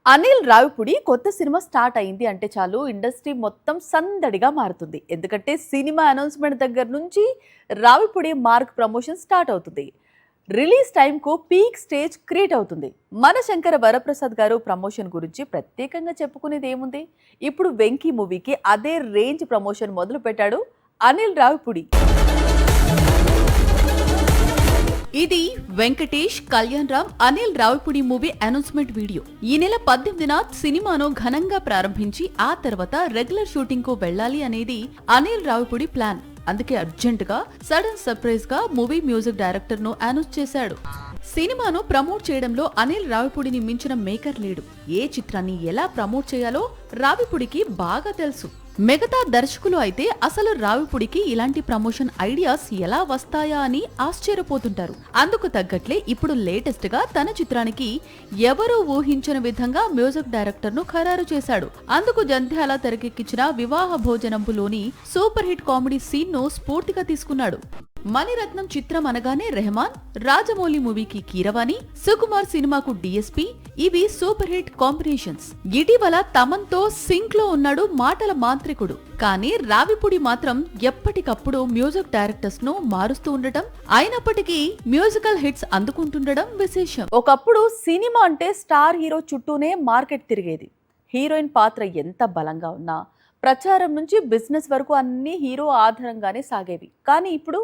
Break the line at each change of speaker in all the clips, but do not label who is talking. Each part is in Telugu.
అనిల్ రావిపూడి కొత్త సినిమా స్టార్ట్ అయింది అంటే చాలు ఇండస్ట్రీ మొత్తం సందడిగా మారుతుంది. ఎందుకంటే సినిమా అనౌన్స్మెంట్ దగ్గర నుంచి రావిపూడి మార్క్ ప్రమోషన్ స్టార్ట్ అవుతుంది. రిలీజ్ టైంకు పీక్ స్టేజ్ క్రియేట్ అవుతుంది. మన శంకర వరప్రసాద్ గారు ప్రమోషన్ గురించి ప్రత్యేకంగా చెప్పుకునేది ఏముంది? ఇప్పుడు వెంకీ మూవీకి అదే రేంజ్ ప్రమోషన్ మొదలు పెట్టాడు అనిల్ రావిపూడి. ఇది Venkatesh, Kalyan Ram, Anil Ravipudi movie announcement video. ఈ నెల 18న సినిమాను ఘనంగా ప్రారంభించి ఆ తర్వాత రెగ్యులర్ షూటింగ్ కు వెళ్లాలి అనేది అనిల్ రావిపూడి ప్లాన్. అందుకే అర్జెంట్ గా సడన్ సర్ప్రైజ్ గా మూవీ మ్యూజిక్ డైరెక్టర్ ను అనౌన్స్ చేశాడు. సినిమాను ప్రమోట్ చేయడంలో అనిల్ రావిపూడిని మించిన మేకర్ లేడు. ఏ చిత్రాన్ని ఎలా ప్రమోట్ చేయాలో రావిపూడికి బాగా తెలుసు. మిగతా దర్శకులు అయితే అసలు రావిపూడికి ఇలాంటి ప్రమోషన్ ఐడియాస్ ఎలా వస్తాయా అని ఆశ్చర్యపోతుంటారు. అందుకు తగ్గట్లే ఇప్పుడు లేటెస్ట్ గా తన చిత్రానికి ఎవరూ ఊహించని విధంగా మ్యూజిక్ డైరెక్టర్ ను ఖరారు చేశాడు. అందుకు జంధ్యాల తెరకెక్కించిన వివాహ భోజనంపులోని సూపర్ హిట్ కామెడీ సీన్ ను స్ఫూర్తిగా తీసుకున్నాడు. మణిరత్నం చిత్రం అనగానే రెహమాన్, రాజమౌళి మూవీకి కీరవాణి, సుకుమార్ సినిమాకు డిఎస్పీ, ఇవి సూపర్ హిట్ కాంబినేషన్స్. ఇటీవల తమన్తో సింక్ లో ఉన్నాడు మాటల మాంత్రికుడు. కానీ రావిపూడి మాత్రం ఎప్పటికప్పుడు మ్యూజిక్ డైరెక్టర్స్ ను మారుస్తూ ఉండటం, అయినప్పటికీ మ్యూజికల్ హిట్స్ అందుకుంటుండడం విశేషం. ఒకప్పుడు సినిమా అంటే స్టార్ హీరో చుట్టూనే మార్కెట్ తిరిగేది. హీరోయిన్ పాత్ర ఎంత బలంగా ఉన్నా ప్రచారం నుంచి బిజినెస్ వరకు అన్ని హీరో ఆధారంగానే సాగేవి. కానీ ఇప్పుడు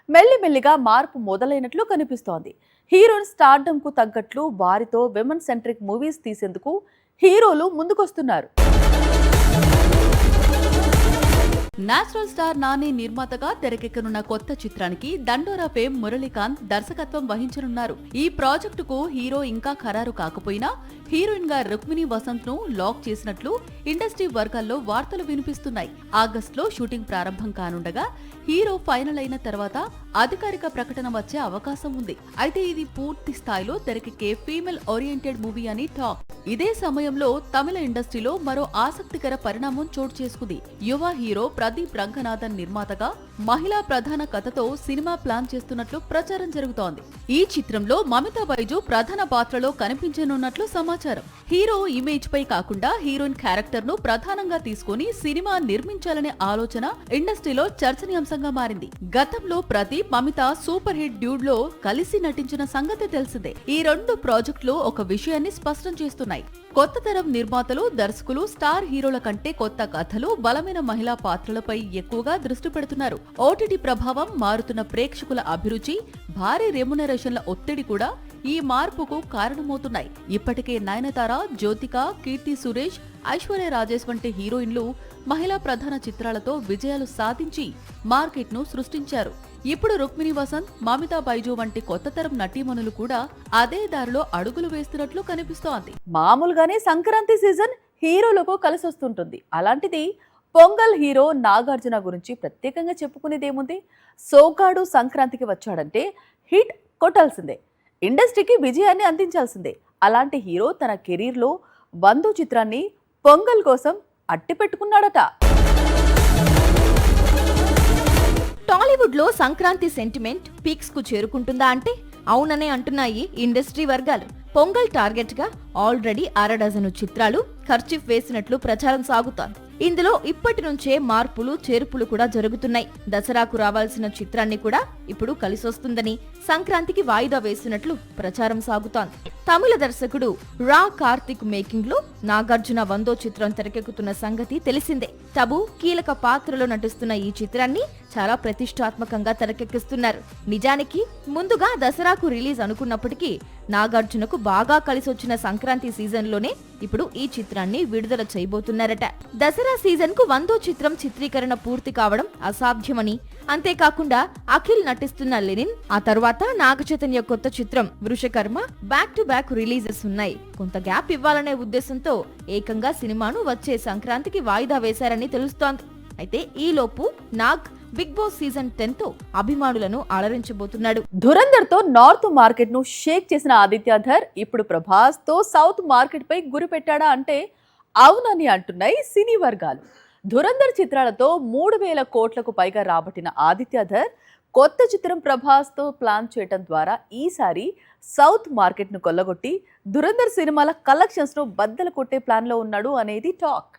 మెల్లిమెల్లిగా మార్పు మొదలైనట్లు కనిపిస్తోంది. హీరోయిన్ స్టార్డమ్ కు తగ్గట్లు వారితో విమెన్ సెంట్రిక్ మూవీస్ తీసేందుకు హీరోలు ముందుకొస్తున్నారు. నేచురల్ స్టార్ నాని నిర్మాతగా తెరకెక్కనున్న కొత్త చిత్రానికి దండోరా ఫేమ్ మురళీకాంత్ దర్శకత్వం వహించనున్నారు. ఈ ప్రాజెక్టుకు హీరో ఇంకా ఖరారు కాకపోయినా హీరోయిన్ గా రుక్మిణి వసంత్ ను లాక్ చేసినట్లు ఇండస్ట్రీ వర్గాల్లో వార్తలు వినిపిస్తున్నాయి. ఆగస్టులో షూటింగ్ ప్రారంభం కానుండగా హీరో ఫైనల్ అయిన తర్వాత అధికారిక ప్రకటన వచ్చే అవకాశం ఉంది. అయితే ఇది పూర్తి స్థాయిలో తెరకెక్కే ఫీమేల్ ఓరియంటెడ్ మూవీ అని టాక్. ఇదే సమయంలో తమిళ ఇండస్ట్రీలో మరో ఆసక్తికర పరిణామం చోటు చేసుకుంది. యువ హీరో ప్రదీప్ రంగనాథన్ నిర్మాతగా మహిళా ప్రధాన కథతో సినిమా ప్లాన్ చేస్తున్నట్లు ప్రచారం జరుగుతోంది. ఈ చిత్రంలో మమితా బైజు ప్రధాన పాత్రలో కనిపించనున్నట్లు సమాచారం. హీరో ఇమేజ్ పై కాకుండా హీరోయిన్ క్యారెక్టర్ ను ప్రధానంగా తీసుకుని సినిమా నిర్మించాలనే ఆలోచన ఇండస్ట్రీలో చర్చనీయాంశంగా మారింది. గతంలో Pradeep, Mamitha super hit Dude లో కలిసి నటించిన సంగతి తెలిసిందే. ఈ రెండు ప్రాజెక్టులు ఒక విషయాన్ని స్పష్టం చేస్తున్నాయి. కొత్త తరం నిర్మాతలు, దర్శకులు స్టార్ హీరోల కంటే కొత్త కథలు, బలమైన మహిళా పాత్రలపై ఎక్కువగా దృష్టి పెడుతున్నారు. ఓటీటీ ప్రభావం, మారుతున్న ప్రేక్షకుల అభిరుచి, భారీ రెమ్యునరేషన్ల ఒత్తిడి కూడా ఈ మార్పుకు కారణమవుతున్నాయి. ఇప్పటికే నయనతార, జ్యోతిక, కీర్తి సురేష్, ఐశ్వర్య రాజేష్ వంటి హీరోయిన్లు మహిళా ప్రధాన చిత్రాలతో విజయాలు సాధించి మార్కెట్ ను సృష్టించారు. ఇప్పుడు రుక్మిణి వసంత్, మమితా బైజు వంటి కొత్త తరం నటీమణులు కూడా అదే దారిలో అడుగులు వేస్తున్నట్లు కనిపిస్తోంది. మామూలుగానే సంక్రాంతి సీజన్ హీరోలకు కలిసొస్తుంటుంది. అలాంటిది పొంగల్ హీరో నాగార్జున గురించి ప్రత్యేకంగా చెప్పుకునేదేముంది? సోగ్గాడు సంక్రాంతికి వచ్చాడంటే హిట్ కొట్టాల్సిందే, ఇండస్ట్రీకి విజయాన్ని అందించాల్సిందే. అలాంటి హీరో తన కెరీర్లో 100వ చిత్రాన్ని పొంగల్ కోసం అట్టి పెట్టుకున్నాడట.
టాలీవుడ్ లో సంక్రాంతి సెంటిమెంట్ పీక్స్ కు చేరుకుంటుందా అంటే అవుననే అంటున్నాయి ఇండస్ట్రీ వర్గాలు. పొంగల్ టార్గెట్ గా ఆల్రెడీ 6 డజను చిత్రాలు ఖర్చు వేసినట్లు ప్రచారం సాగుతోంది. ఇందులో ఇప్పటి నుంచే మార్పులు చేర్పులు కూడా జరుగుతున్నాయి. దసరాకు రావాల్సిన చిత్రాన్ని కూడా ఇప్పుడు కలిసొస్తుందని, సంక్రాంతికి వాయిదా వేసినట్లు ప్రచారం సాగుతోంది. తమిళ దర్శకుడు రా కార్తిక్ మేకింగ్ లో నాగార్జున 100వ చిత్రం తెరకెక్కుతున్న సంగతి తెలిసిందే. టబు కీలక పాత్రలో నటిస్తున్న ఈ చిత్రాన్ని చాలా ప్రతిష్టాత్మకంగా తెరకెక్కిస్తున్నారు. నిజానికి ముందుగా దసరాకు రిలీజ్ అనుకున్నప్పటికీ నాగార్జునకు బాగా కలిసొచ్చిన సంక్రాంతి సీజన్ లోనే ఇప్పుడు ఈ చిత్రాన్ని విడుదల చేయబోతున్నారట. దసరా సీజన్ కు 100వ చిత్రం చిత్రీకరణ పూర్తి కావడం అసాధ్యమని, అంతేకాకుండా అఖిల్ నటిస్తున్న లెనిన్, ఆ తర్వాత నాగచైతన్య కొత్త చిత్రం Vrushakarma back to back releases ఉన్నాయి. కొంత గ్యాప్ ఇవ్వాలనే ఉద్దేశంతో ఏకంగా సినిమాను వచ్చే సంక్రాంతికి వాయిదా వేశారని తెలుస్తోంది. అయితే ఈలోపు నాగ్ బిగ్ బాస్ సీజన్ 10 తో అభిమానులను అలరించబోతున్నాడు.
ధురంధర్ తో నార్త్ మార్కెట్ ను షేక్ చేసిన ఆదిత్యధర్ ఇప్పుడు ప్రభాస్ తో సౌత్ మార్కెట్ పై గురి పెట్టాడా అంటే అవునని అంటున్నాయి సినీ వర్గాలు. ధురంధర్ చిత్రాలతో 3,000 కోట్లకు పైగా రాబట్టిన ఆదిత్యధర్ కొత్త చిత్రం ప్రభాస్ తో ప్లాన్ చేయడం ద్వారా ఈసారి సౌత్ మార్కెట్ ను కొల్లగొట్టి ధురంధర్ సినిమాల కలెక్షన్స్ ను బద్దలు కొట్టే ప్లాన్ లో ఉన్నాడు అనేది టాక్.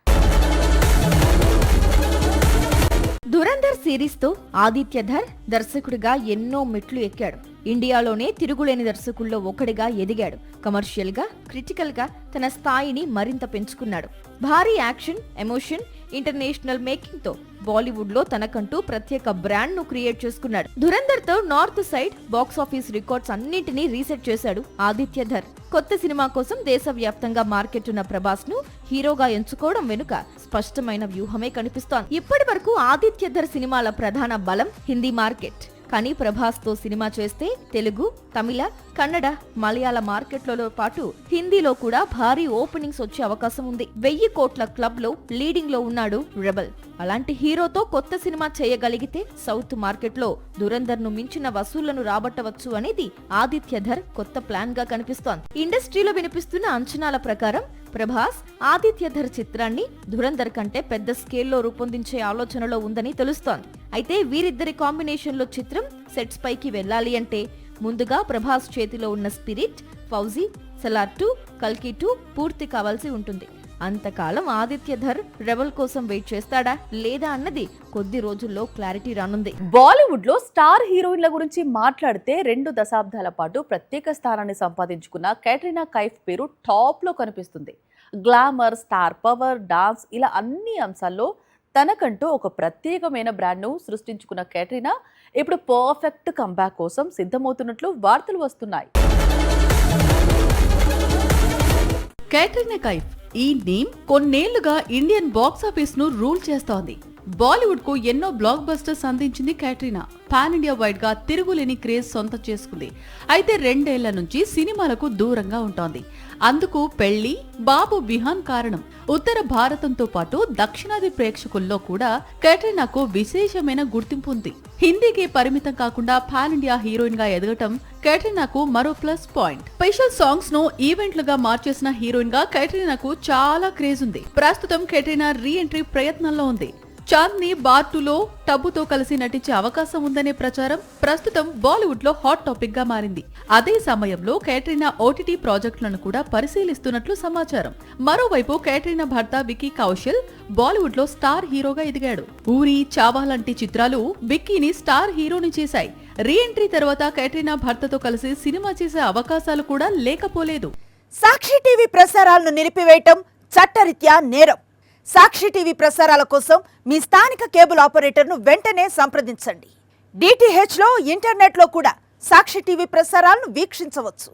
ధురంధర్ సిరీస్ తో ఆదిత్య ధర్ దర్శకుడిగా ఎన్నో మెట్లు ఎక్కాడు. ఇండియాలోనే తిరుగులేని దర్శకుల్లో ఒకడిగా ఎదిగాడు. కమర్షియల్ గా, క్రిటికల్ గా తన స్థాయిని మరింత పెంచుకున్నాడు. భారీ యాక్షన్, ఎమోషన్, ఇంటర్నేషనల్ మేకింగ్ తో బాలీవుడ్ లో తనకంటూ ప్రత్యేక బ్రాండ్ ను క్రియేట్ చేసుకున్నాడు. ధురంధర్ తో north side box office records అన్నింటినీ రీసెట్ చేశాడు ఆదిత్య ధర్. కొత్త సినిమా కోసం దేశవ్యాప్తంగా మార్కెట్ ఉన్న ప్రభాస్ ను హీరోగా ఎంచుకోవడం వెనుక స్పష్టమైన వ్యూహమే కనిపిస్తోంది. ఇప్పటి వరకు ఆదిత్య ధర్ సినిమాల ప్రధాన బలం హిందీ మార్కెట్. కానీ ప్రభాస్ తో సినిమా చేస్తే తెలుగు, తమిళ, కన్నడ, మలయాళ మార్కెట్లలో పాటు హిందీలో కూడా భారీ ఓపెనింగ్స్ వచ్చే అవకాశం ఉంది. 1000 కోట్ల క్లబ్ లో లీడింగ్ లో ఉన్నాడు రెబల్. అలాంటి హీరోతో కొత్త సినిమా చేయగలిగితే సౌత్ మార్కెట్ లో ధురంధర్ ను మించిన వసూళ్లను రాబట్టవచ్చు అనేది ఆదిత్య ధర్ కొత్త ప్లాన్ గా కనిపిస్తోంది. ఇండస్ట్రీలో వినిపిస్తున్న అంచనాల ప్రకారం ప్రభాస్ ఆదిత్య ధర్ చిత్రాన్ని ధురంధర్ కంటే పెద్ద స్కేల్లో రూపొందించే ఆలోచనలో ఉందని తెలుస్తోంది. అయితే వీరిద్దరి కాంబినేషన్ లో చిత్రం సెట్స్ పైకి వెళ్లాలి అంటే ముందుగా ప్రభాస్ చేతిలో ఉన్న స్పిరిట్, ఫౌజీ, సలార్ 2, కల్కి 2 పూర్తి కావాల్సి ఉంటుంది. అంతకాలం ఆదిత్య ధర్ రెబల్ కోసం వెయిట్ చేస్తాడా లేదా అన్నది కొద్ది రోజుల్లో క్లారిటీ రానుంది.
బాలీవుడ్ లో స్టార్ హీరోయిన్ల గురించి మాట్లాడితే 2 దశాబ్దాల పాటు ప్రత్యేక స్థానాన్ని సంపాదించుకున్న కట్రినా కైఫ్ పేరు టాప్ లో కనిపిస్తుంది. గ్లామర్, స్టార్ పవర్, డాన్స్ ఇలా అన్ని అంశాల్లో తనకంటూ ఒక ప్రత్యేకమైన బ్రాండ్ ను సృష్టించుకున్న కట్రినా ఇప్పుడు పర్ఫెక్ట్ కంబ్యాక్ కోసం సిద్ధమవుతున్నట్లు వార్తలు వస్తున్నాయి. కట్రినా కైఫ్ ఈ నేమ్ కొన్నేళ్లుగా ఇండియన్ బాక్స్ ఆఫీస్ ను రూల్ చేస్తోంది. బాలీవుడ్ కు ఎన్నో బ్లాక్ బస్టర్స్ అందించింది కట్రినా. పాన్ ఇండియా వైడ్ గా తిరుగులేని క్రేజ్ సొంతం చేసుకుంది. అయితే 2 ఏళ్ల నుంచి సినిమాలకు దూరంగా ఉంటోంది. అందుకు పెళ్లి, బాబు బిహాన్ కారణం. ఉత్తర భారతంతో పాటు దక్షిణాది ప్రేక్షకుల్లో కూడా కట్రినాకు విశేషమైన గుర్తింపు ఉంది. హిందీకి పరిమితం కాకుండా పాన్ ఇండియా హీరోయిన్ గా ఎదగటం కట్రినాకు మరో ప్లస్ పాయింట్. స్పెషల్ సాంగ్స్ ను ఈవెంట్లుగా మార్చేసిన హీరోయిన్ గా కట్రినాకు చాలా క్రేజ్ ఉంది. ప్రస్తుతం కట్రినా రీ ఎంట్రీ ప్రయత్నంలో ఉంది. చాంద్ని బార్ 2లో టబుతో కలిసి నటించే అవకాశం ఉందనే ప్రచారం ప్రస్తుతం బాలీవుడ్ లో హాట్ టాపిక్ గా మారింది. అదే సమయంలో కట్రినా ఓటీటీ ప్రాజెక్టులను కూడా పరిశీలిస్తున్నట్లు సమాచారం. మరోవైపు కట్రినా భర్త విక్కీ కౌశల్ బాలీవుడ్ లో స్టార్ హీరోగా ఎదిగాడు. ఊరి, చావా లాంటి చిత్రాలు విక్కీని స్టార్ హీరోని చేశాయి. రీ ఎంట్రీ తర్వాత కట్రినా భర్తతో కలిసి సినిమా చేసే అవకాశాలు కూడా లేకపోలేదు.
సాక్షి టీవీ ప్రసారాలను నిలిపివేయటం చట్టరీత్యా నేరం. సాక్షి టీవీ ప్రసారాల కోసం మీ స్థానిక కేబుల్ ఆపరేటర్ను వెంటనే సంప్రదించండి. DTH లో, ఇంటర్నెట్లో కూడా సాక్షి టీవీ ప్రసారాలను వీక్షించవచ్చు.